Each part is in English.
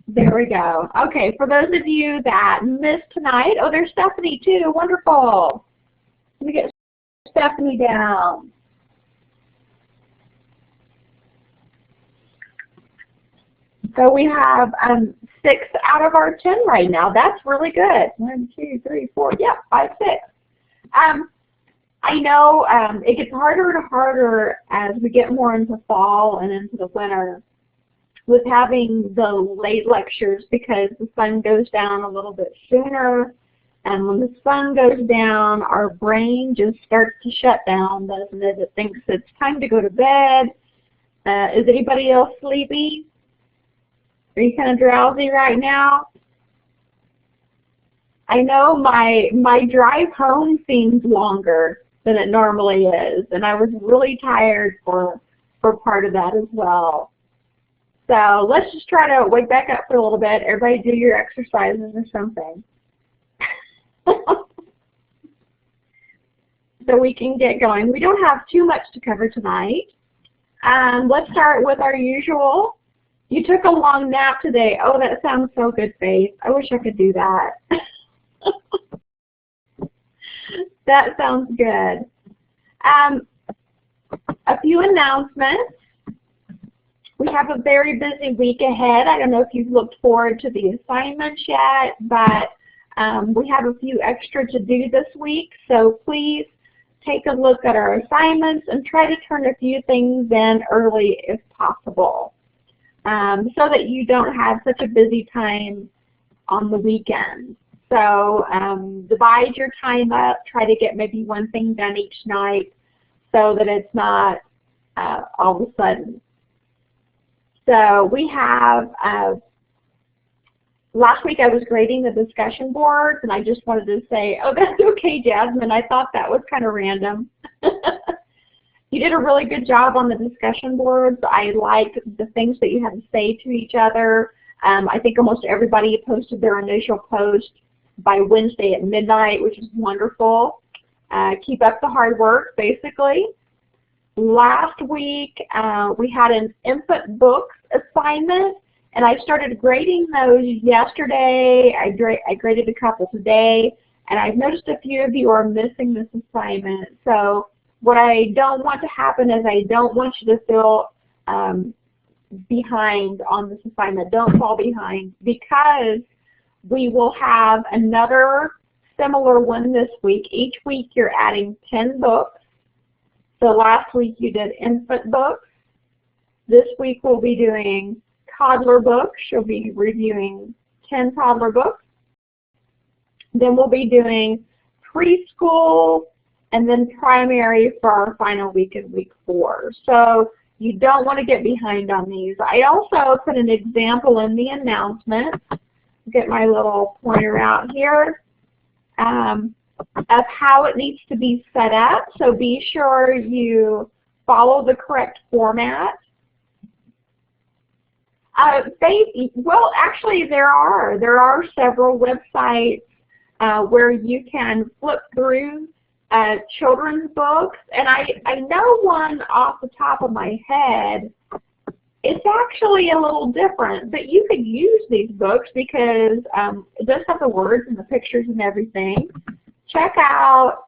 There we go. Okay, for those of you that missed tonight, oh, there's Stephanie too. Wonderful. Let me get Stephanie down. So we have 6 out of our 10 right now. That's really good. 1, 2, 3, 4. Yeah, 5, 6. I know it gets harder and harder as we get more into fall and into the winter with having the late lectures because the sun goes down a little bit sooner. And when the sun goes down, our brain just starts to shut down, doesn't it? It thinks it's time to go to bed. Is anybody else sleepy? Are you kind of drowsy right now? I know my drive home seems longer than it normally is, and I was really tired for part of that as well. So let's just try to wake back up for a little bit. Everybody do your exercises or something. So we can get going. We don't have too much to cover tonight. Let's start with our usual. You took a long nap today. Oh, that sounds so good, Faith. I wish I could do that. That sounds good. A few announcements. We have a very busy week ahead. I don't know if you've looked forward to the assignments yet, but we have a few extra to do this week, so please take a look at our assignments and try to turn a few things in early if possible so that you don't have such a busy time on the weekend. So divide your time up, try to get maybe one thing done each night so that it's not all of a sudden. So we have, last week I was grading the discussion boards and I just wanted to say, oh, that's okay, Jasmine. I thought that was kind of random. You did a really good job on the discussion boards. I liked the things that you had to say to each other. I think almost everybody posted their initial post by Wednesday at midnight, which is wonderful. Keep up the hard work, basically. Last week, we had an infant books assignment, and I started grading those yesterday. I graded a couple today, and I've noticed a few of you are missing this assignment. So what I don't want to happen is I don't want you to feel behind on this assignment. Don't fall behind because we will have another similar one this week. Each week you're adding 10 books. So last week you did infant books. This week we'll be doing toddler books. You'll be reviewing 10 toddler books. Then we'll be doing preschool and then primary for our final week in week 4. So you don't want to get behind on these. I also put an example in the announcement. Get my little pointer out here. Of how it needs to be set up, so be sure you follow the correct format. Well, actually there are several websites where you can flip through children's books, and I know one off the top of my head. It's actually a little different, but you could use these books because it does have the words and the pictures and everything. Check out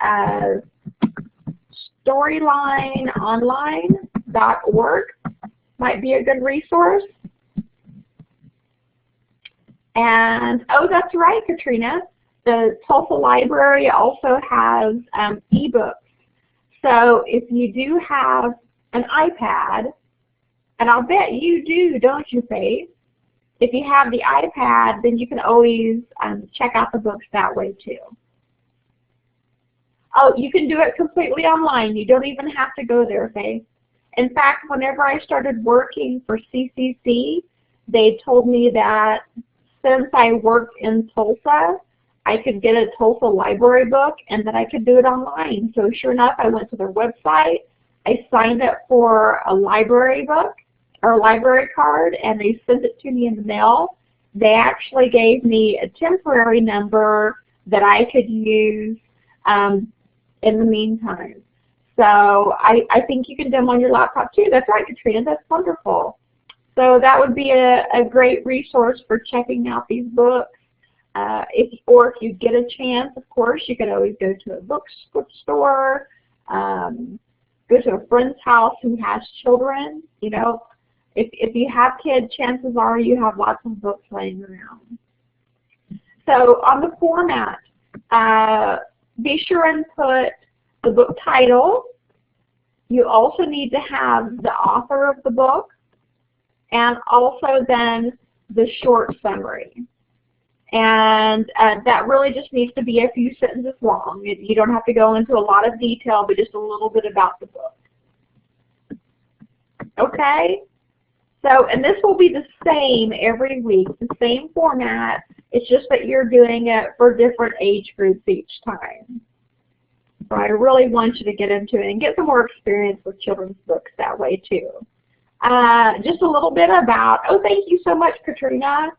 storylineonline.org. Might be a good resource. And, oh, that's right, Katrina. The Tulsa Library also has ebooks. So if you do have an iPad, and I'll bet you do, don't you, Faith? If you have the iPad, then you can always check out the books that way too. Oh, you can do it completely online. You don't even have to go there, Faith. In fact, whenever I started working for CCC, they told me that since I worked in Tulsa, I could get a Tulsa library book and that I could do it online. So sure enough, I went to their website, I signed up for a library book or a library card, and they sent it to me in the mail. They actually gave me a temporary number that I could use in the meantime. So I think you can do them on your laptop too. That's right, Katrina. That's wonderful. So that would be a great resource for checking out these books. Or if you get a chance, of course, you could always go to a bookstore, go to a friend's house who has children. You know, if you have kids, chances are you have lots of books laying around. So on the format, be sure and put the book title. You also need to have the author of the book, and also then the short summary. And that really just needs to be a few sentences long. You don't have to go into a lot of detail, but just a little bit about the book. Okay? So, and this will be the same every week, the same format. It's just that you're doing it for different age groups each time. So I really want you to get into it and get some more experience with children's books that way too. Just a little bit about, oh, thank you so much, Katrina.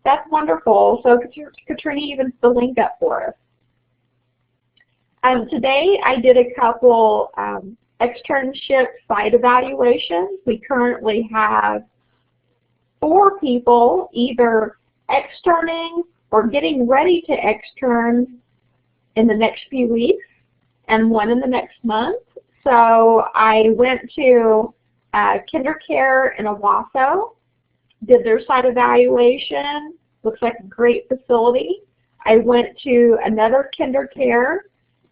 That's wonderful. So Katrina even put the link up for us. Today I did a couple externship site evaluations. We currently have 4 people either externing or getting ready to extern in the next few weeks, and 1 in the next month. So I went to KinderCare in Owasso, did their site evaluation. Looks like a great facility. I went to another KinderCare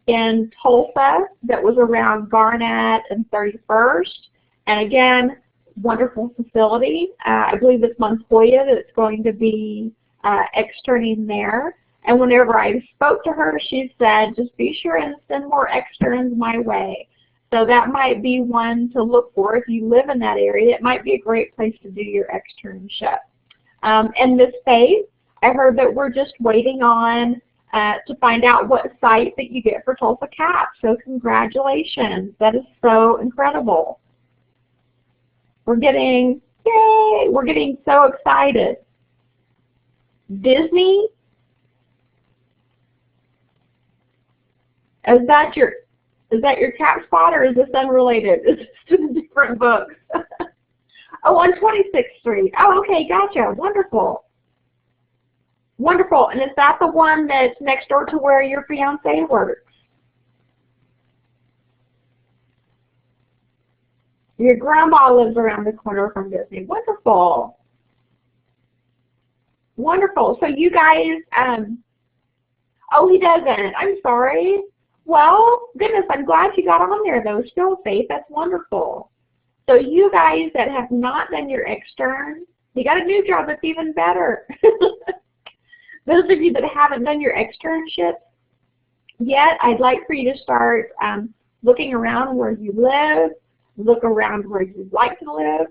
in Tulsa that was around Garnett and 31st. And again, wonderful facility. I believe it's Montoya that's going to be externing there. And whenever I spoke to her, she said, just be sure and send more externs my way. So that might be one to look for if you live in that area. It might be a great place to do your externship. And Miss Faith, I heard that we're just waiting on to find out what site that you get for Tulsa CAP. So congratulations. That is so incredible. We're getting, yay, we're getting so excited. Disney, is that your CAP spot, or is this unrelated? It's just different books. Oh, on 26th Street. Oh, okay, gotcha. Wonderful. Wonderful. And is that the one that's next door to where your fiance works? Your grandma lives around the corner from Disney. Wonderful. Wonderful. So you guys, oh, he doesn't. I'm sorry. Well, goodness, I'm glad you got on there, though. Still safe. That's wonderful. So you guys that have not done your extern, you got a new job that's even better. Those of you that haven't done your externship yet, I'd like for you to start looking around where you live, look around where you'd like to live.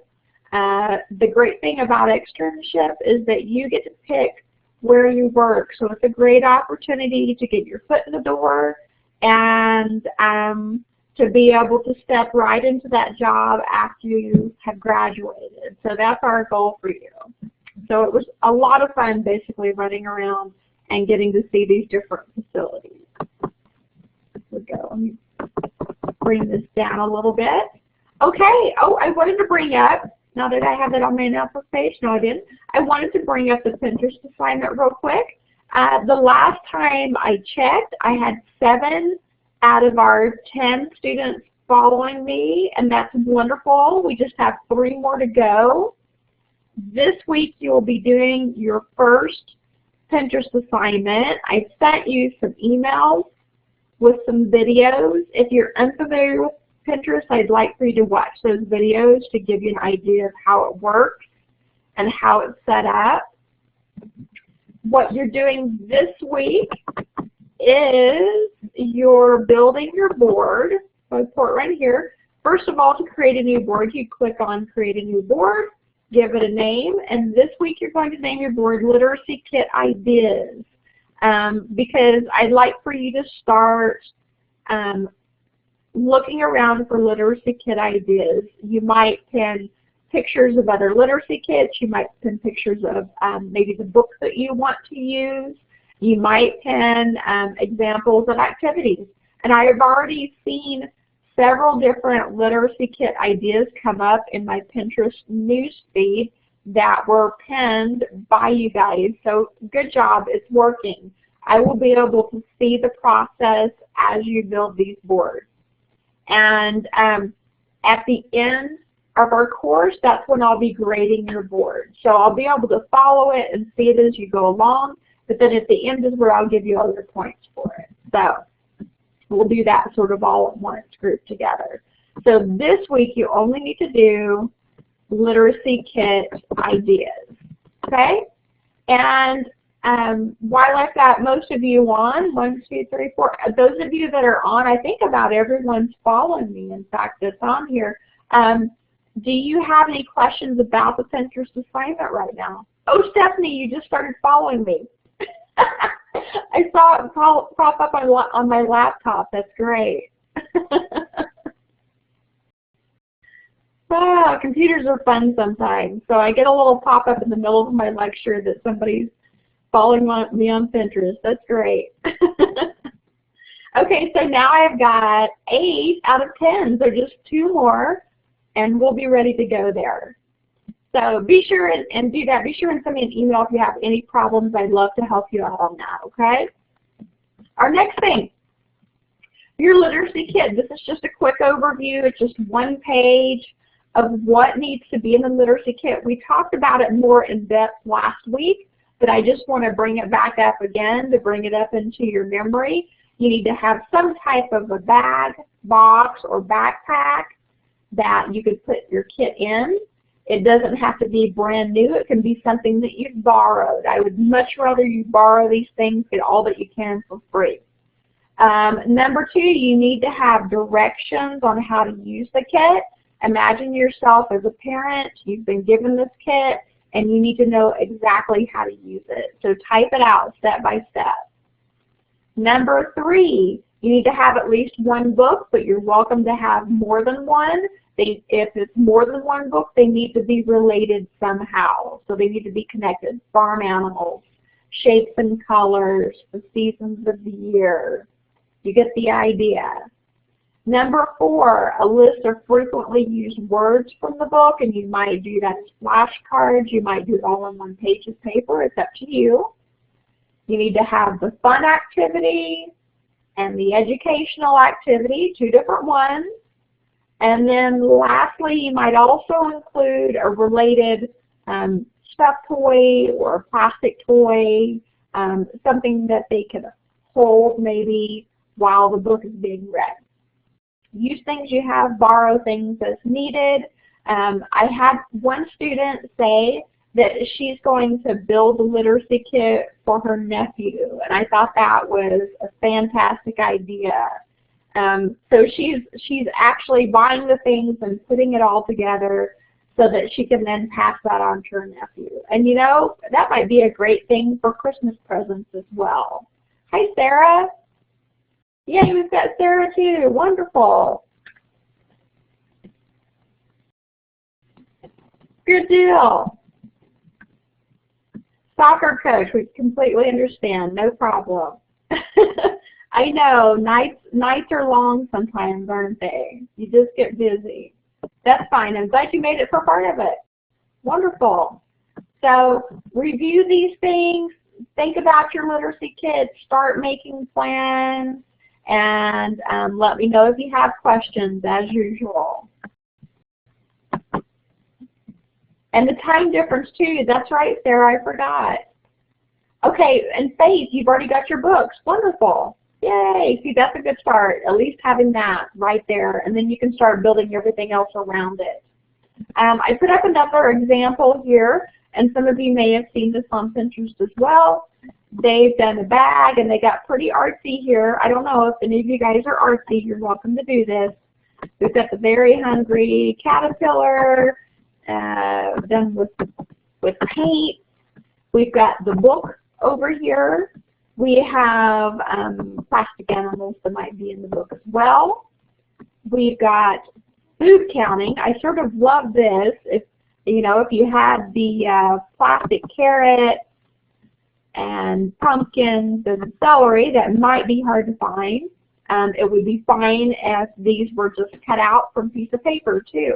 The great thing about externship is that you get to pick where you work. So it's a great opportunity to get your foot in the door and to be able to step right into that job after you have graduated. So that's our goal for you. So it was a lot of fun basically running around and getting to see these different facilities. Here we go. Let me bring this down a little bit. Okay. Oh, I wanted to bring up, now that I have that on my announcement page, no I didn't, I wanted to bring up the Pinterest assignment real quick. The last time I checked, I had 7 out of our 10 students following me, and that's wonderful. We just have 3 more to go. This week you will be doing your first Pinterest assignment. I sent you some emails with some videos. If you're unfamiliar with Pinterest, I'd like for you to watch those videos to give you an idea of how it works and how it's set up. What you're doing this week is you're building your board. So I put it right here. First of all, to create a new board, you click on Create a New Board, give it a name, and this week you're going to name your board Literacy Kit Ideas, because I'd like for you to start looking around for literacy kit ideas. You might pin pictures of other literacy kits. You might pin pictures of maybe the books that you want to use. You might pin examples of activities. And I have already seen several different literacy kit ideas come up in my Pinterest news feed that were pinned by you guys. So good job, it's working. I will be able to see the process as you build these boards. And at the end of our course, that's when I'll be grading your board. So I'll be able to follow it and see it as you go along, but then at the end is where I'll give you all your points for it. So we'll do that sort of all at once, grouped together. So this week you only need to do literacy kit ideas, okay? And while I've got most of you on, 1, 2, 3, 4, those of you that are on, I think about everyone's following me, in fact, that's on here. Do you have any questions about the Pinterest assignment right now? Oh, Stephanie, you just started following me. I saw it pop up on my laptop. That's great. Computers are fun sometimes. So I get a little pop-up in the middle of my lecture that somebody's following me on Pinterest. That's great. Okay, so now I've got 8 out of 10. So just 2 more, and we'll be ready to go there. So be sure and do that. Be sure and send me an email if you have any problems. I'd love to help you out on that, okay? Our next thing, your literacy kit. This is just a quick overview. It's just 1 page of what needs to be in the literacy kit. We talked about it more in depth last week, but I just want to bring it back up again to bring it up into your memory. You need to have some type of a bag, box, or backpack that you could put your kit in. It doesn't have to be brand new. It can be something that you've borrowed. I would much rather you borrow these things, get all that you can for free. Number 2, you need to have directions on how to use the kit. Imagine yourself as a parent. You've been given this kit, and you need to know exactly how to use it. So type it out step by step. Number 3, you need to have at least 1 book, but you're welcome to have more than 1. If it's more than 1 book, they need to be related somehow. So they need to be connected. Farm animals, shapes and colors, the seasons of the year. You get the idea. Number 4, a list of frequently used words from the book, and you might do that as flashcards. You might do it all on 1 page of paper. It's up to you. You need to have the fun activity and the educational activity, 2 different ones. And then lastly, you might also include a related stuffed toy or a plastic toy, something that they can hold maybe while the book is being read. Use things you have, borrow things as needed. I had one student say that she's going to build a literacy kit for her nephew, and I thought that was a fantastic idea. So she's actually buying the things and putting it all together so that she can then pass that on to her nephew. And you know, that might be a great thing for Christmas presents as well. Hi, Sarah. Yay, we've got Sarah too. Wonderful. Good deal. Soccer coach, we completely understand. No problem. I know, nights are long sometimes, aren't they? You just get busy. That's fine. I'm glad you made it for part of it. Wonderful. So review these things. Think about your literacy kit. Start making plans. And let me know if you have questions, as usual. And the time difference, too. That's right, Sarah. I forgot. Okay, and Faith, you've already got your books. Wonderful. Yay. See, that's a good start, at least having that right there. And then you can start building everything else around it. I put up another example here, and some of you may have seen this on Pinterest as well. They've done a bag, and they got pretty artsy here. I don't know if any of you guys are artsy. You're welcome to do this. We've got the very hungry caterpillar done with paint. We've got the book over here. We have plastic animals that might be in the book as well. We've got food counting. I sort of love this. If you had the plastic carrot and pumpkins and celery, that might be hard to find. It would be fine if these were just cut out from a piece of paper too.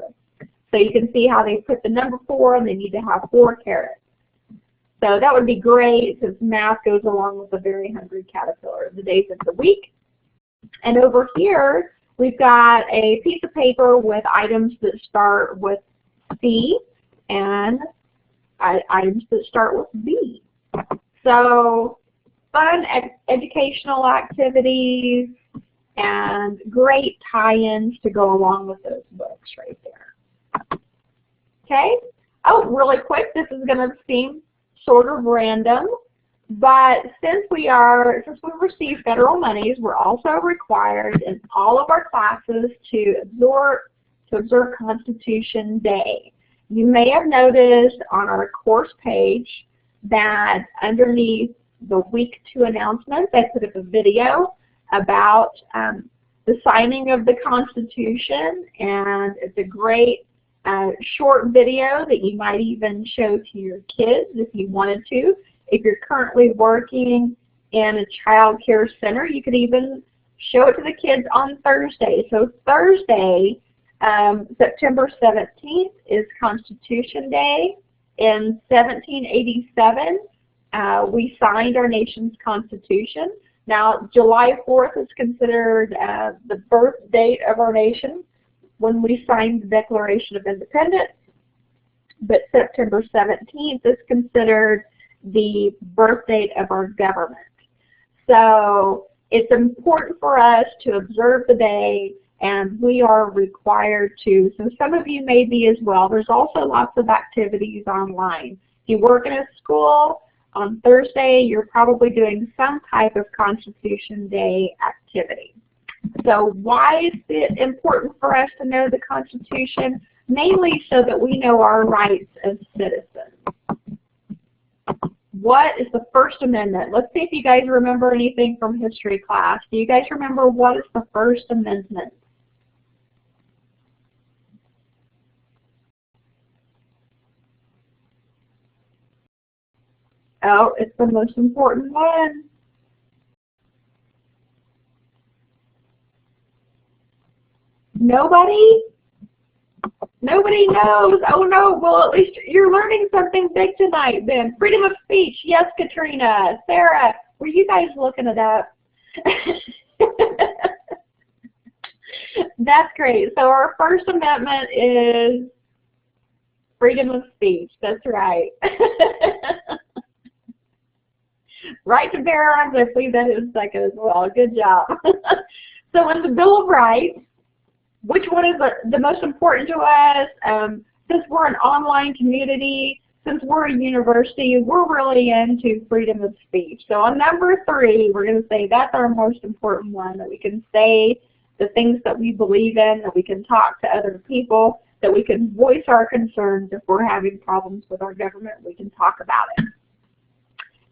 So you can see how they put the number 4 and they need to have 4 carrots. So that would be great since math goes along with a very hungry caterpillar, the days of the week. And over here, we've got a piece of paper with items that start with C and items that start with B. So fun educational activities and great tie-ins to go along with those books right there. Okay? Oh, really quick, this is going to seem sort of random, but since we receive federal monies, we're also required in all of our classes to observe Constitution Day. You may have noticed on our course page that underneath the week 2 announcements, I put up a video about the signing of the Constitution, and it's a great short video that you might even show to your kids if you wanted to. If you're currently working in a child care center, you could even show it to the kids on Thursday. So Thursday, September 17th is Constitution Day. In 1787, we signed our nation's Constitution. Now, July 4th is considered the birth date of our nation when we signed the Declaration of Independence, but September 17th is considered the birth date of our government. So it's important for us to observe the day, and we are required to. So some of you may be as well. There's also lots of activities online. If you work in a school, on Thursday you're probably doing some type of Constitution Day activity. So why is it important for us to know the Constitution? Mainly so that we know our rights as citizens. What is the First Amendment? Let's see if you guys remember anything from history class. Do you guys remember what is the First Amendment? Oh, it's the most important one. Nobody? Nobody knows. Oh no, well at least you're learning something big tonight then. Freedom of speech. Yes, Katrina. Sarah, were you guys looking it up? That's great. So our First Amendment is freedom of speech. That's right. Right to bear arms. I believe that is second as well. Good job. So in the Bill of Rights, which one is the most important to us? Since we're an online community, since we're a university, we're really into freedom of speech. So on number 3, we're going to say that's our most important one, that we can say the things that we believe in, that we can talk to other people, that we can voice our concerns if we're having problems with our government. We can talk about it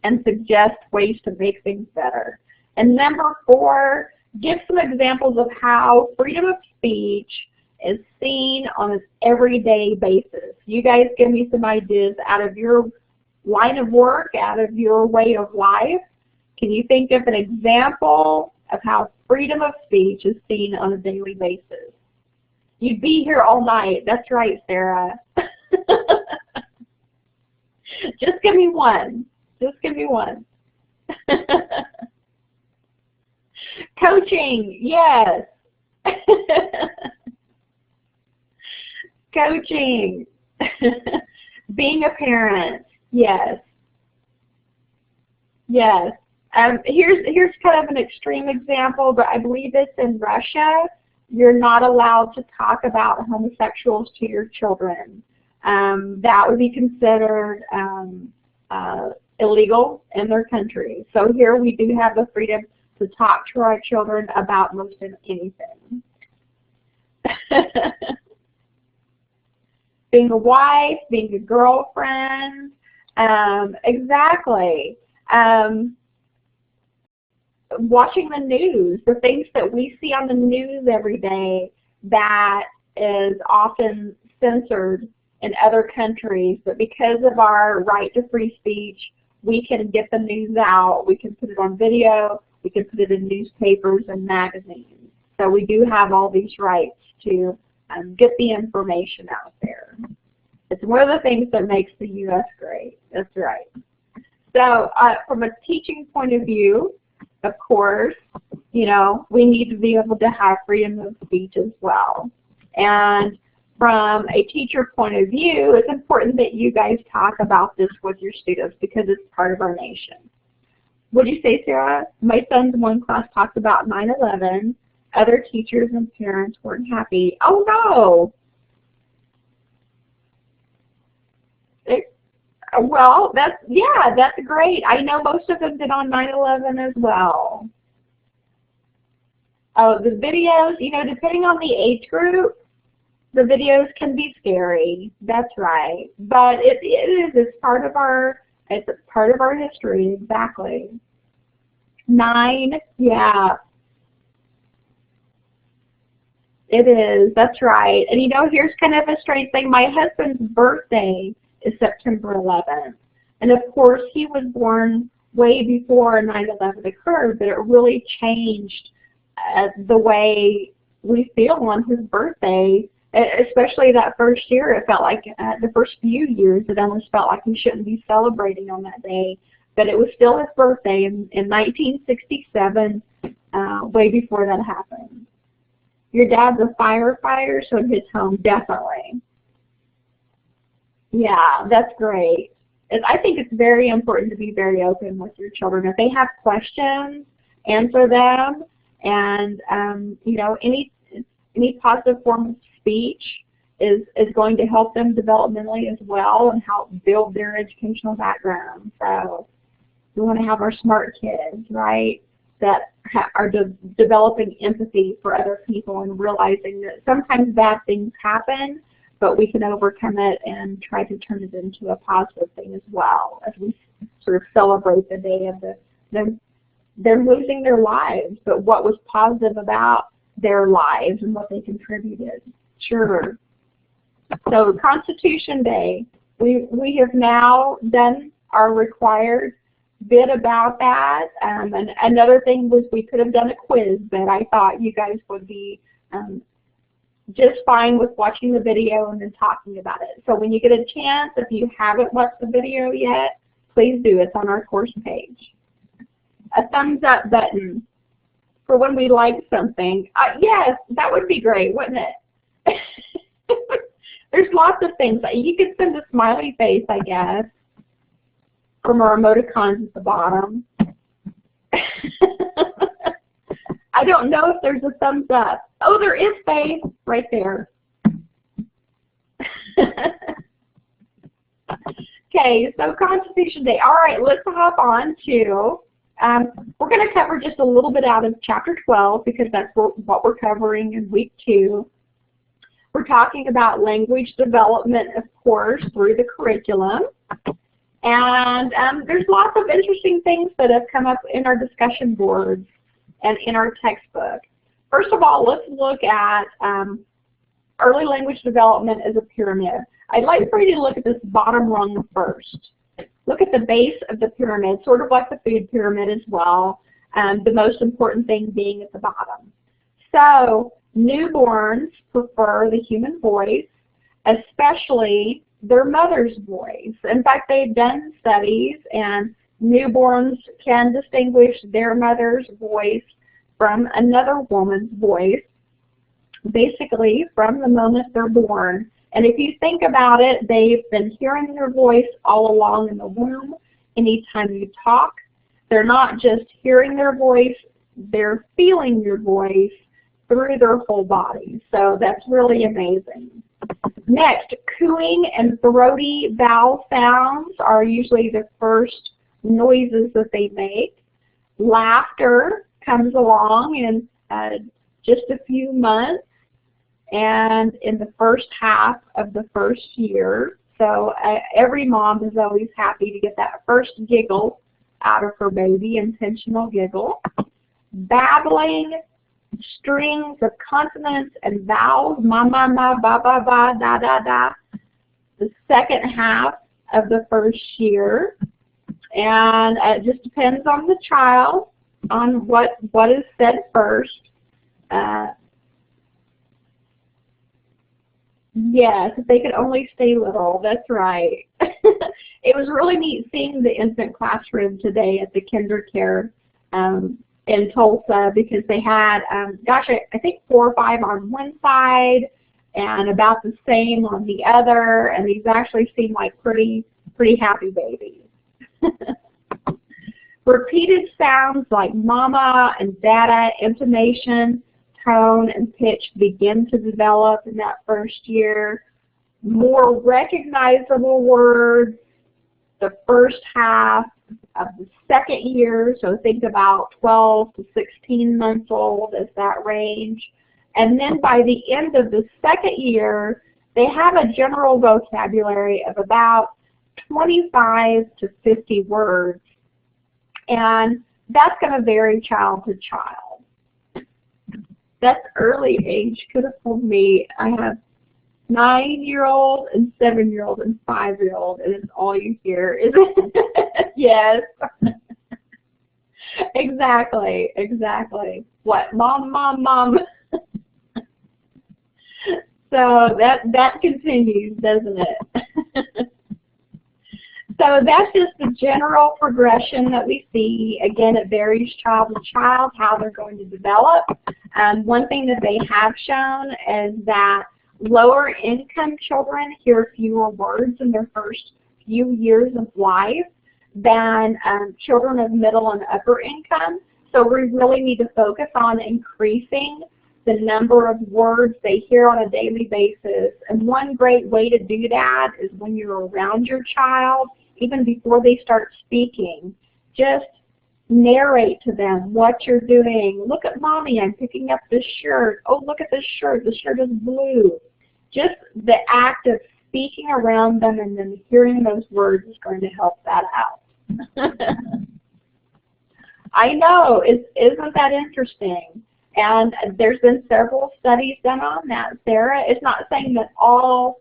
and suggest ways to make things better. And number 4, give some examples of how freedom of speech is seen on an everyday basis. You guys give me some ideas out of your line of work, out of your way of life. Can you think of an example of how freedom of speech is seen on a daily basis? You'd be here all night. That's right, Sarah. Just give me one. Just give me one. Coaching, yes. Coaching. Being a parent, yes. Yes. Here's kind of an extreme example, but I believe it's in Russia. You're not allowed to talk about homosexuals to your children. That would be considered illegal in their country. So here we do have the freedom to talk to our children about most anything. Being a wife, being a girlfriend, exactly. Watching the news, the things that we see on the news every day that is often censored in other countries, but because of our right to free speech, we can get the news out, we can put it on video, We can put it in newspapers and magazines. So we do have all these rights to get the information out there. It's one of the things that makes the U.S. great. That's right. So from a teaching point of view, of course, you know, we need to be able to have freedom of speech as well. And from a teacher point of view, it's important that you guys talk about this with your students because it's part of our nation. What do you say, Sarah? My son's one class talked about 9/11. Other teachers and parents weren't happy. Oh, no. Well, that's great. I know most of them did on 9/11 as well. Oh, the videos, you know, depending on the age group, the videos can be scary. That's right. But it's part of our history, exactly. 9, yeah. It is, that's right. And you know, here's kind of a strange thing. My husband's birthday is September 11th. And of course, he was born way before 9/11 occurred, but it really changed the way we feel on his birthday, especially that first year. It felt like the first few years, it almost felt like we shouldn't be celebrating on that day. But it was still his birthday in 1967, way before that happened. Your dad's a firefighter, so in his home, definitely. Yeah, that's great. And I think it's very important to be very open with your children. If they have questions, answer them. And you know, any positive form of speech is going to help them developmentally as well and help build their educational background. So we want to have our smart kids, right, that are developing empathy for other people and realizing that sometimes bad things happen, but we can overcome it and try to turn it into a positive thing as well as we sort of celebrate the day of they're losing their lives, but what was positive about their lives and what they contributed. Sure. So Constitution Day, we have now done our required bit about that. And another thing was we could have done a quiz, but I thought you guys would be just fine with watching the video and then talking about it. So when you get a chance, if you haven't watched the video yet, please do. It's on our course page. A thumbs up button for when we like something. Yes, that would be great, wouldn't it? There's lots of things. You could send a smiley face, I guess, from our emoticons at the bottom. I don't know if there's a thumbs up. Oh, there is face right there. Okay, so Constitution Day. All right, let's hop on to, we're going to cover just a little bit out of Chapter 12 because that's what we're covering in Week 2. We're talking about language development, of course, through the curriculum. And there's lots of interesting things that have come up in our discussion boards and in our textbook. First of all, let's look at early language development as a pyramid. I'd like for you to look at this bottom rung first. Look at the base of the pyramid, sort of like the food pyramid as well, the most important thing being at the bottom. So newborns prefer the human voice, especially their mother's voice. In fact, they've done studies, and newborns can distinguish their mother's voice from another woman's voice, basically from the moment they're born. And if you think about it, they've been hearing their voice all along in the womb. Anytime you talk, they're not just hearing their voice, they're feeling your voice through their whole body. So that's really amazing. Next, cooing and throaty vowel sounds are usually the first noises that they make. Laughter comes along in just a few months and in the first half of the first year. So every mom is always happy to get that first giggle out of her baby, intentional giggle. Babbling, strings of consonants and vowels, ma, ma, ma, ba, ba, ba, da, da, da. The second half of the first year. And it just depends on the child. on what is said first. Yes, if they could only stay little, that's right. It was really neat seeing the infant classroom today at the KinderCare in Tulsa, because they had, gosh, I think 4 or 5 on one side and about the same on the other, and these actually seem like pretty happy babies. Repeated sounds like mama and dada, intonation, tone, and pitch begin to develop in that first year. More recognizable words the first half of the second year, so think about 12 to 16 months old as that range. And then by the end of the second year, they have a general vocabulary of about 25 to 50 words. And that's going to vary child to child. That's early age could have told me. I have 9-year-old and 7-year-old and 5-year-old, and it's all you hear is yes. Exactly, exactly. What? Mom, mom, mom. So that continues, doesn't it? So that's just the general progression that we see. Again, it varies child to child how they're going to develop. One thing that they have shown is that lower income children hear fewer words in their first few years of life than children of middle and upper income. So we really need to focus on increasing the number of words they hear on a daily basis. And one great way to do that is when you're around your child, even before they start speaking, just narrate to them what you're doing. Look at mommy, I'm picking up this shirt. Oh, look at this shirt. The shirt is blue. Just the act of speaking around them and then hearing those words is going to help that out. I know, isn't that interesting? And there's been several studies done on that, Sarah. It's not saying that all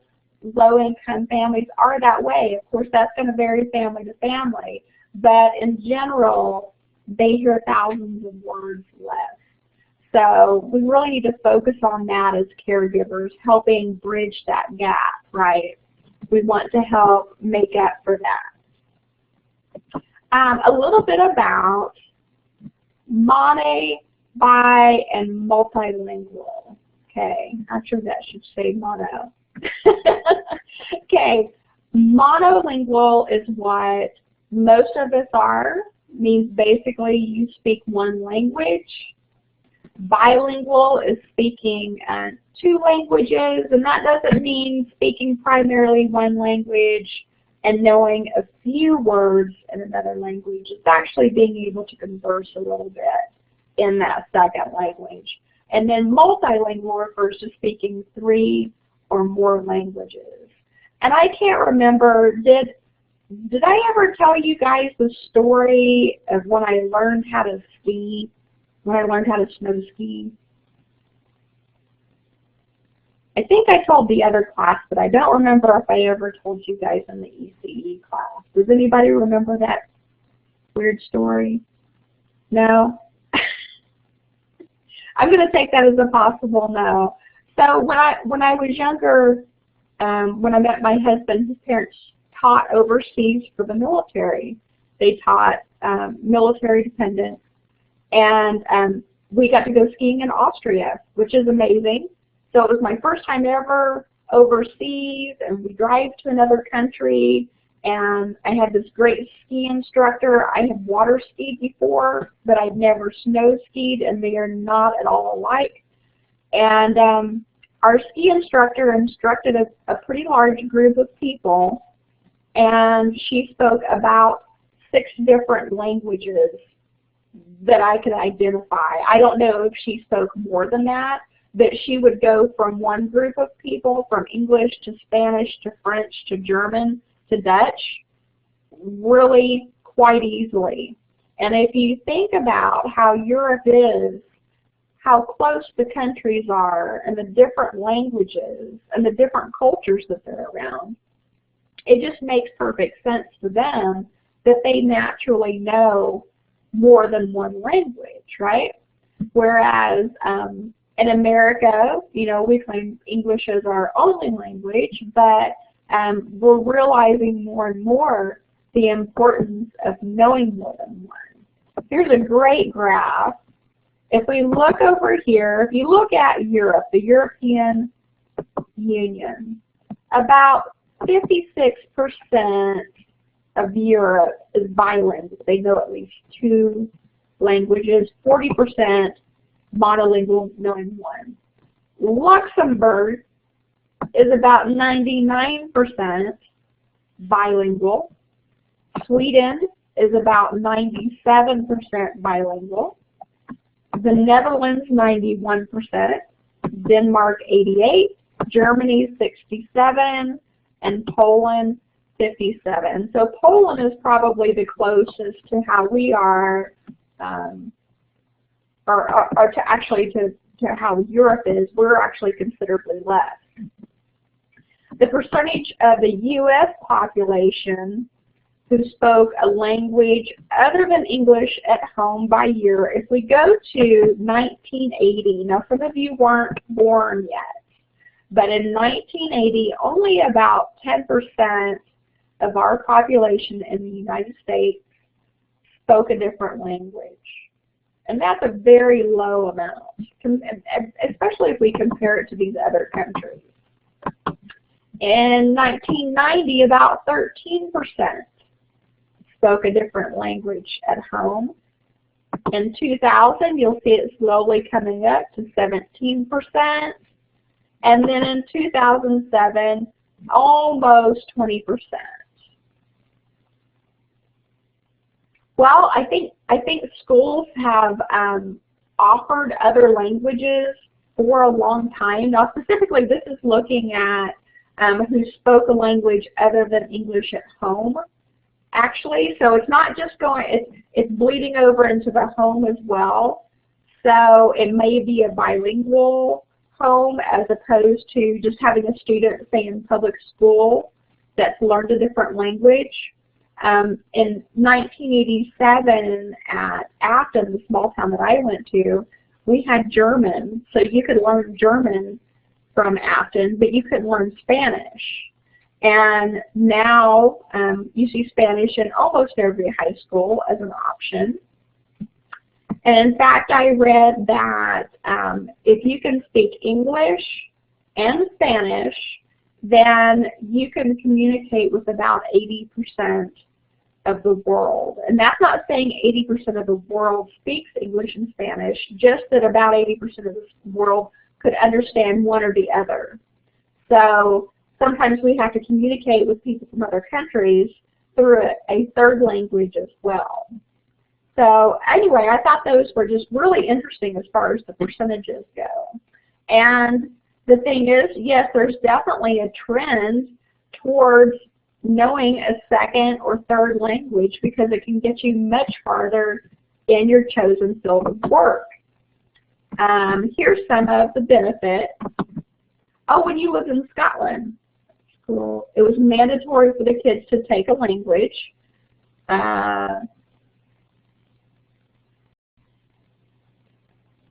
low-income families are that way. Of course, that's going to vary family to family. But in general, they hear thousands of words less. So we really need to focus on that as caregivers, helping bridge that gap, right? We want to help make up for that. A little bit about mono, bi, and multilingual. Okay, I'm sure that should say mono. Okay, monolingual is what most of us are. Means basically you speak one language. Bilingual is speaking 2 languages, and that doesn't mean speaking primarily one language and knowing a few words in another language. It's actually being able to converse a little bit in that second language. And then multilingual refers to speaking 3 or more languages. And I can't remember, did I ever tell you guys the story of when I learned how to ski, when I learned how to snow ski? I think I told the other class, but I don't remember if I ever told you guys in the ECE class. Does anybody remember that weird story? No? I'm going to take that as a possible no. So when I was younger, when I met my husband, his parents taught overseas for the military. They taught military dependents, and we got to go skiing in Austria, which is amazing. So it was my first time ever overseas, and we drive to another country, and I had this great ski instructor. I had water skied before, but I'd never snow skied, and they are not at all alike. And our ski instructor instructed a pretty large group of people, and she spoke about 6 different languages that I could identify. I don't know if she spoke more than that, but she would go from one group of people, from English to Spanish to French to German to Dutch, really quite easily. And if you think about how Europe is, how close the countries are, and the different languages and the different cultures that they're around, it just makes perfect sense to them that they naturally know more than one language, right? Whereas in America, you know, we claim English as our only language, but we're realizing more and more the importance of knowing more than one. Here's a great graph. If we look over here, if you look at Europe, the European Union, about 56% of Europe is bilingual. They know at least 2 languages, 40% monolingual, knowing 1. Luxembourg is about 99% bilingual. Sweden is about 97% bilingual. The Netherlands, 91%. Denmark, 88%. Germany, 67%. And Poland, 57%. So Poland is probably the closest to how we are, or to actually to how Europe is. We're actually considerably less. The percentage of the U.S. population who spoke a language other than English at home by year, if we go to 1980, now some of you weren't born yet, but in 1980, only about 10% of our population in the United States spoke a different language. And that's a very low amount, especially if we compare it to these other countries. In 1990, about 13% spoke a different language at home. In 2000, you'll see it slowly coming up to 17%. And then in 2007, almost 20%. Well, I think schools have offered other languages for a long time. Now, specifically, this is looking at who spoke a language other than English at home, actually. So it's not just going, it's bleeding over into the home as well. So it may be a bilingual home as opposed to just having a student, say, in public school that's learned a different language. In 1987 at Afton, the small town that I went to, we had German. So you could learn German from Afton, but you couldn't learn Spanish. And now you see Spanish in almost every high school as an option. And in fact, I read that if you can speak English and Spanish, then you can communicate with about 80% of the world. And that's not saying 80% of the world speaks English and Spanish, just that about 80% of the world could understand one or the other. So sometimes we have to communicate with people from other countries through a third language as well. So anyway, I thought those were just really interesting as far as the percentages go. And the thing is, yes, there's definitely a trend towards knowing a second or third language because it can get you much farther in your chosen field of work. Here's some of the benefits. Oh, when you lived in Scotland, cool. It was mandatory for the kids to take a language.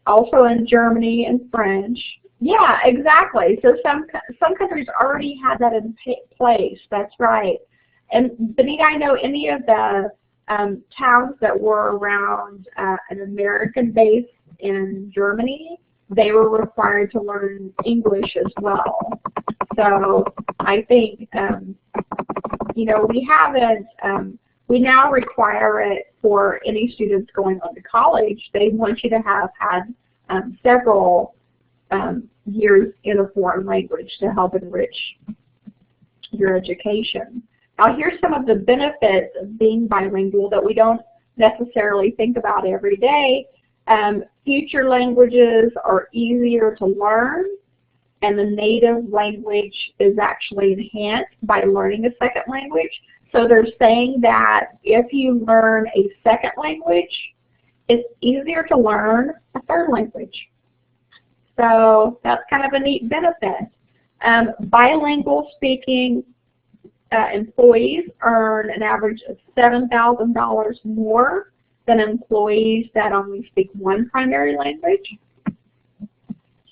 Also in Germany and French. Yeah, exactly. So some countries already had that in place. That's right. And Benita, I know any of the towns that were around an American base in Germany, they were required to learn English as well. So I think, you know, we haven't, we now require it for any students going on to college. They want you to have had several years in a foreign language to help enrich your education. Now here's some of the benefits of being bilingual that we don't necessarily think about every day. Future languages are easier to learn, and the native language is actually enhanced by learning a second language. So they're saying that if you learn a second language, it's easier to learn a third language. So that's kind of a neat benefit. Bilingual speaking employees earn an average of $7,000 more than employees that only speak one primary language.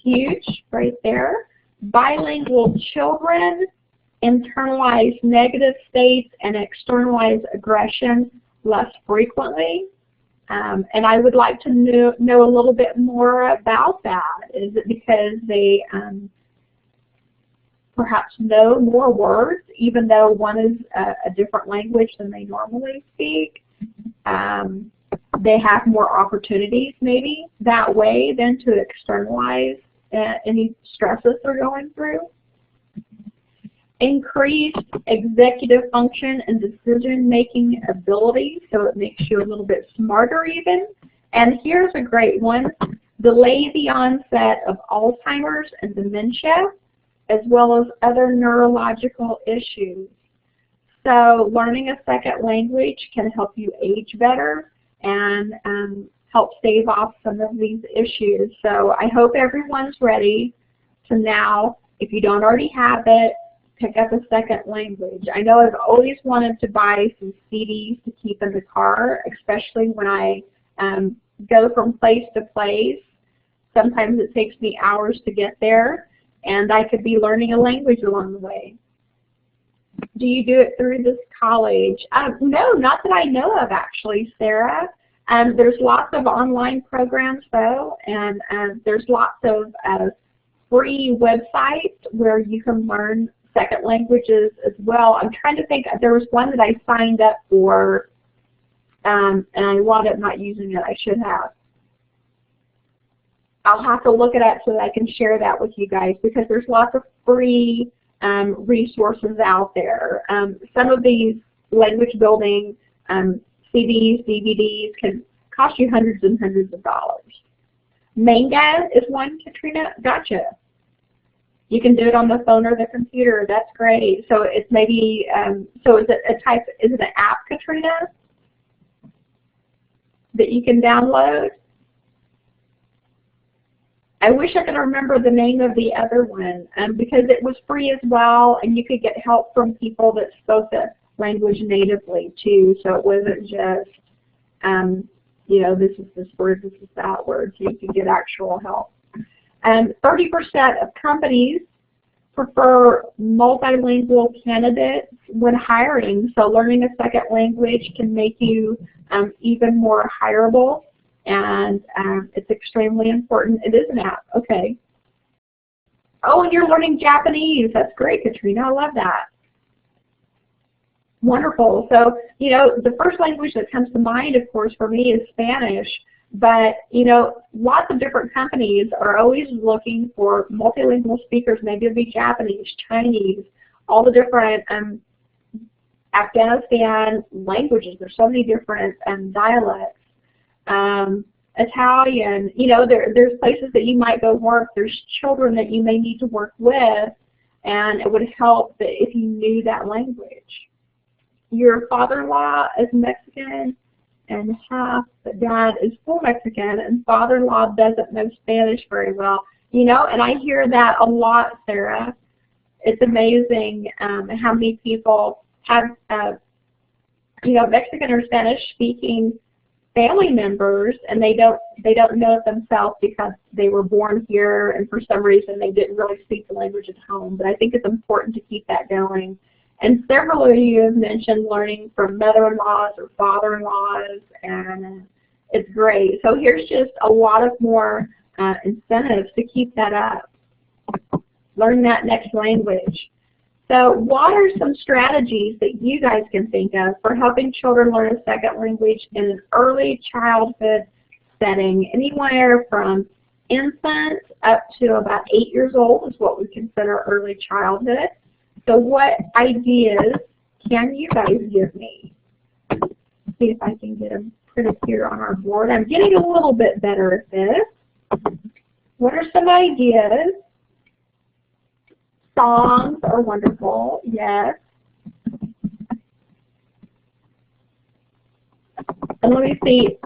Huge, right there. Bilingual children internalize negative states and externalize aggression less frequently. And I would like to know a little bit more about that. Is it because they perhaps know more words, even though one is a different language than they normally speak? They have more opportunities maybe that way than to externalize any stresses they're going through. Increased executive function and decision-making ability, so it makes you a little bit smarter even. And here's a great one: delay the onset of Alzheimer's and dementia, as well as other neurological issues. So learning a second language can help you age better and help stave off some of these issues. So I hope everyone's ready to now, if you don't already have it, pick up a second language. I know I've always wanted to buy some CDs to keep in the car, especially when I go from place to place. Sometimes it takes me hours to get there, and I could be learning a language along the way. Do you do it through this college? No, not that I know of actually, Sarah. There's lots of online programs though, and there's lots of free websites where you can learn second languages as well. I'm trying to think, there was one that I signed up for, and I wound up not using it. I should have. I'll have to look it up so that I can share that with you guys, because there's lots of free resources out there. Some of these language building CDs, DVDs can cost you hundreds and hundreds of dollars. Manga is one, Katrina. Gotcha. You can do it on the phone or the computer. That's great. So it's maybe, so is it a type, is it an app, Katrina, that you can download? I wish I could remember the name of the other one, because it was free as well, and you could get help from people that spoke the language natively too. So it wasn't just, you know, this is this word, this is that word. So you could get actual help. 30% of companies prefer multilingual candidates when hiring. So learning a second language can make you even more hireable, and it's extremely important. It is an app. Okay. Oh, and you're learning Japanese. That's great, Katrina. I love that. Wonderful. So, you know, the first language that comes to mind, of course, for me is Spanish. But, you know, lots of different companies are always looking for multilingual speakers. Maybe it'll be Japanese, Chinese, all the different Afghanistan languages. There's so many different dialects. Italian, you know, there's places that you might go work. There's children that you may need to work with, and it would help that if you knew that language. Your father-in-law is Mexican, and half the dad is full Mexican, and father-in-law doesn't know Spanish very well. You know, and I hear that a lot, Sarah. It's amazing how many people have, you know, Mexican or Spanish-speaking family members, and they don't know it themselves because they were born here, and for some reason they didn't really speak the language at home. But I think it's important to keep that going. And several of you have mentioned learning from mother-in-laws or father-in-laws, and it's great. So here's just a lot of more incentives to keep that up. Learn that next language. So what are some strategies that you guys can think of for helping children learn a second language in an early childhood setting? Anywhere from infant up to about 8 years old is what we consider early childhood. So what ideas can you guys give me? Let's see if I can get them printed here on our board. I'm getting a little bit better at this. What are some ideas? Songs are wonderful, yes. And let me see,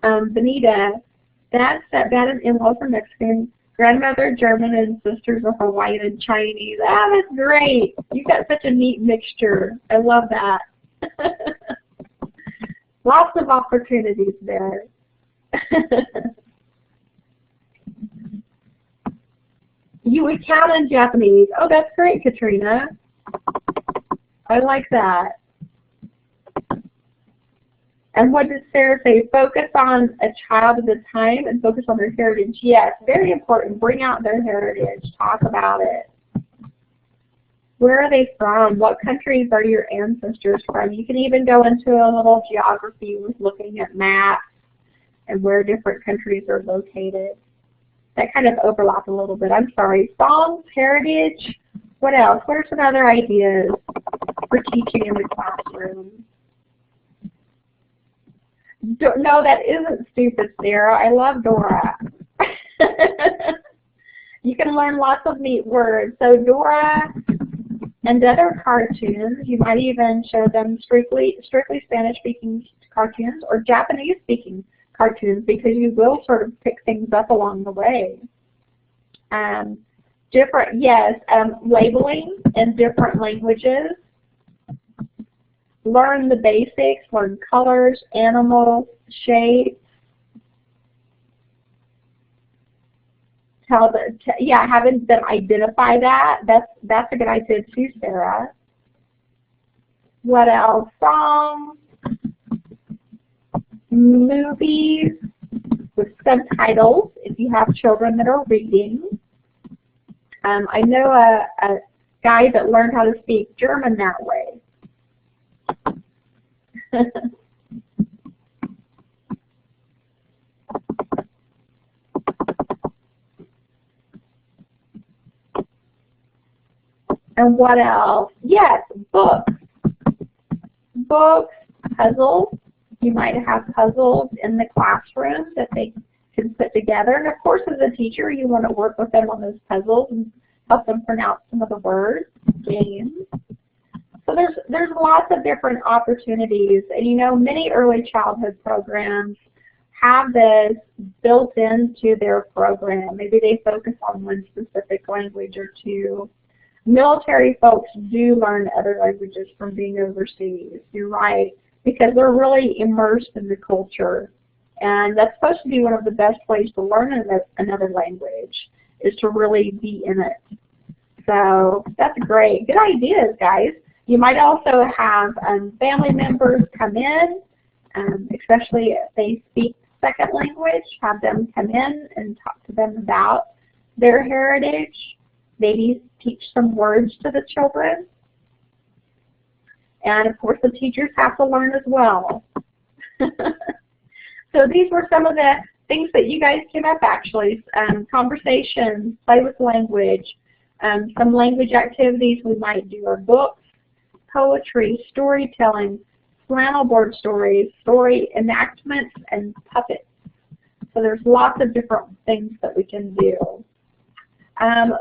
Benita, that's that bad in-laws are Mexican, grandmother German, and sisters are Hawaiian and Chinese. Ah, that's great. You've got such a neat mixture. I love that. Lots of opportunities there. You would count in Japanese. Oh, that's great, Katrina. I like that. And what does Sarah say? Focus on a child at a time and focus on their heritage. Yes, very important. Bring out their heritage. Talk about it. Where are they from? What countries are your ancestors from? You can even go into a little geography with looking at maps and where different countries are located. That kind of overlapped a little bit. I'm sorry. Songs, heritage. What else? What are some other ideas for teaching in the classroom? No, that isn't stupid, Sarah. I love Dora. You can learn lots of neat words. So Dora and other cartoons, you might even show them strictly Spanish-speaking cartoons or Japanese-speaking cartoons, because you will sort of pick things up along the way. Labeling in different languages. Learn the basics, learn colors, animals, shapes. Having them identify that. That's a good idea too, Sarah. What else? Songs, movies with subtitles if you have children that are reading. I know a guy that learned how to speak German that way. And what else? Yes, books. Books, puzzles. You might have puzzles in the classroom that they can put together. And of course, as a teacher, you want to work with them on those puzzles and help them pronounce some of the words. Games. So there's lots of different opportunities. And you know, many early childhood programs have this built into their program. Maybe they focus on one specific language or two. Military folks do learn other languages from being overseas. You're right, because they're really immersed in the culture. And that's supposed to be one of the best ways to learn another language, is to really be in it. So that's great. Good ideas, guys. You might also have family members come in, especially if they speak second language, have them come in and talk to them about their heritage. Maybe teach some words to the children. And of course the teachers have to learn as well. So these were some of the things that you guys came up actually. Conversations, play with language, some language activities we might do are books, poetry, storytelling, flannel board stories, story enactments, and puppets. So there's lots of different things that we can do.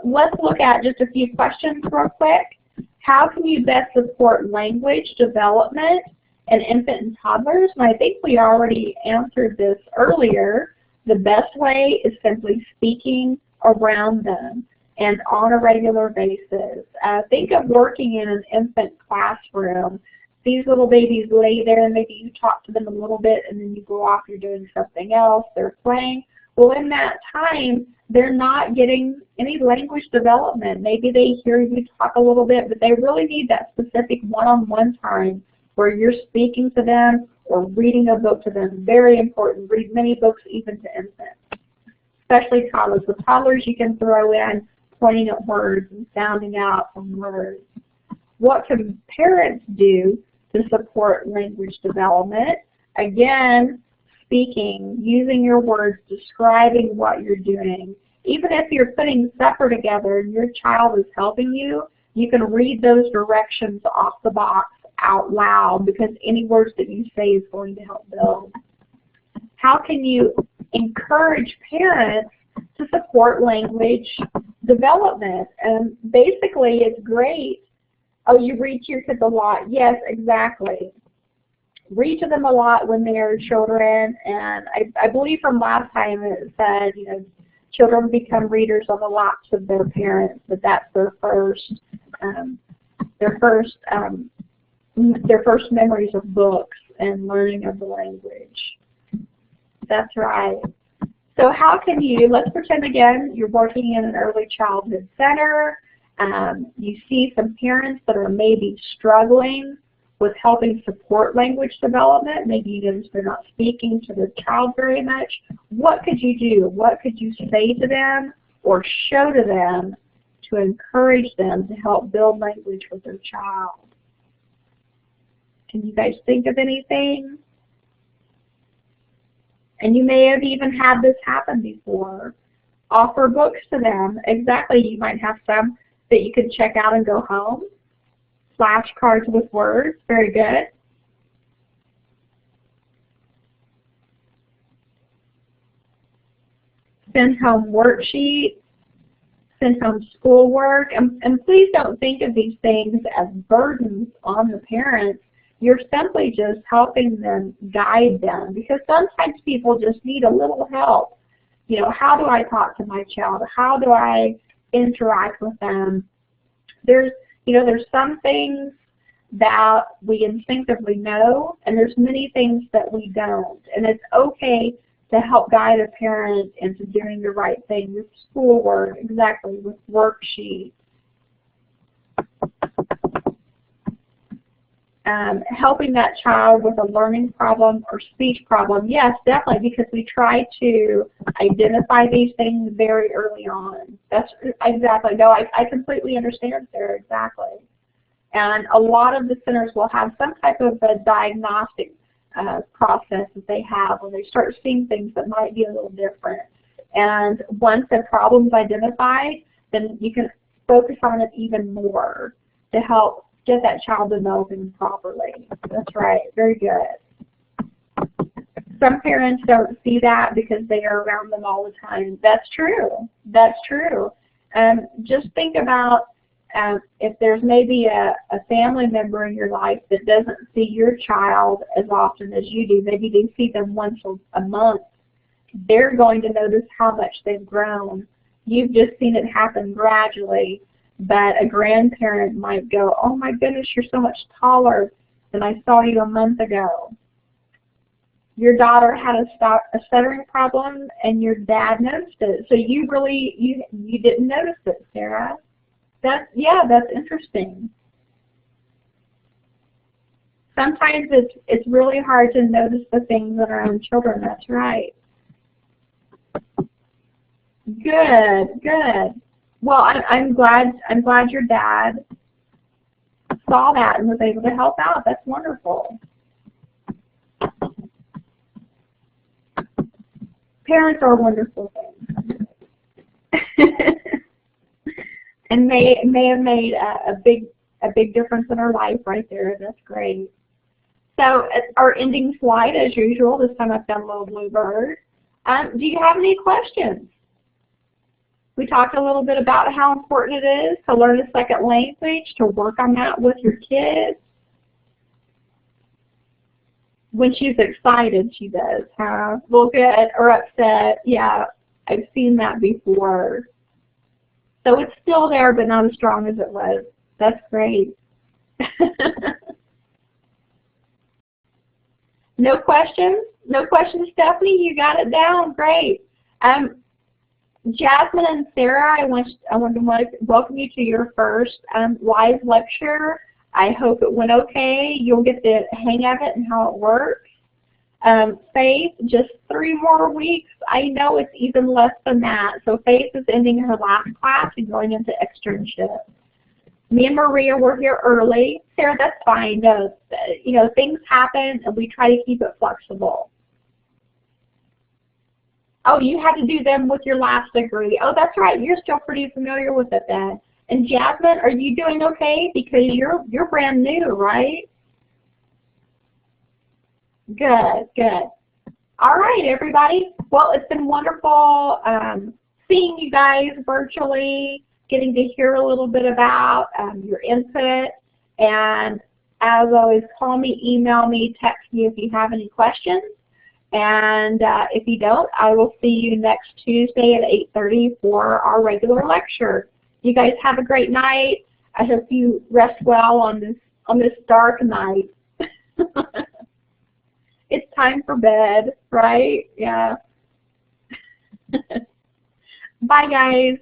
Let's look at just a few questions real quick. How can you best support language development in infant and toddlers? And I think we already answered this earlier. The best way is simply speaking around them and on a regular basis. Think of working in an infant classroom. These little babies lay there and maybe you talk to them a little bit and then you go off, you're doing something else, they're playing. Well, in that time, they're not getting any language development. Maybe they hear you talk a little bit, but they really need that specific one-on-one time where you're speaking to them or reading a book to them. Very important. Read many books even to infants, especially toddlers. With toddlers, you can throw in pointing at words and sounding out some words. What can parents do to support language development? Again, speaking, using your words, describing what you're doing. Even if you're putting supper together and your child is helping you, you can read those directions off the box out loud, because any words that you say is going to help build. How can you encourage parents to support language development? And basically, it's great. Oh, you read to your kids a lot. Yes, exactly. Read to them a lot when they are children, and I believe from last time it said, you know, children become readers on the laps of their parents, but that's their first memories of books and learning of the language. That's right. So how can you, let's pretend again you're working in an early childhood center. You see some parents that are maybe struggling with helping support language development. Maybe you notice they're not speaking to their child very much. What could you do? What could you say to them or show to them to encourage them to help build language with their child? Can you guys think of anything? And you may have even had this happen before. Offer books to them. Exactly, you might have some that you can check out and go home. Flashcards with words, very good. Send home worksheets, send home schoolwork, and please don't think of these things as burdens on the parents. You're simply just helping them, guide them, because sometimes people just need a little help. You know, how do I talk to my child? How do I interact with them? There's some things that we instinctively know, and there's many things that we don't. And it's okay to help guide a parent into doing the right thing with schoolwork, exactly, with worksheets. Helping that child with a learning problem or speech problem, yes, definitely, because we try to identify these things very early on. That's exactly, no, I completely understand, Sarah, exactly. And a lot of the centers will have some type of a diagnostic process that they have when they start seeing things that might be a little different. And once the problem's identified, then you can focus on it even more to help get that child developing properly. That's right, very good. Some parents don't see that because they are around them all the time. That's true. That's true. Just think about if there's maybe a family member in your life that doesn't see your child as often as you do. Maybe they see them once a month. They're going to notice how much they've grown. You've just seen it happen gradually. But a grandparent might go, oh my goodness, you're so much taller than I saw you a month ago. Your daughter had a stuttering problem and your dad noticed it. So you didn't notice it, Sarah. That's interesting. Sometimes it's really hard to notice the things in our own children. That's right. Good, good. Well, I'm glad your dad saw that and was able to help out. That's wonderful. Parents are wonderful things. And may have made a big difference in our life right there. That's great. So our ending slide, as usual. This time I've done a little bluebird. Do you have any questions? We talked a little bit about how important it is to learn a second language, to work on that with your kids. When she's excited, she does, huh? Well, good, or upset. Yeah, I've seen that before. So it's still there, but not as strong as it was. That's great. No questions? No questions, Stephanie? You got it down. Great. Jasmine and Sarah, I want to welcome you to your first live lecture. I hope it went okay. You'll get the hang of it and how it works. Faith, just 3 more weeks. I know it's even less than that. So Faith is ending her last class and going into externship. Me and Maria were here early. Sarah, that's fine. No, things happen and we try to keep it flexible. Oh, you had to do them with your last degree. Oh, that's right. You're still pretty familiar with it then. And Jasmine, are you doing okay? Because you're brand new, right? Good, good. All right, everybody. Well, it's been wonderful seeing you guys virtually, getting to hear a little bit about your input. And as always, call me, email me, text me if you have any questions. And if you don't, I will see you next Tuesday at 8:30 for our regular lecture. You guys have a great night. I hope you rest well on this dark night. time for bed, right? Yeah. Bye, guys.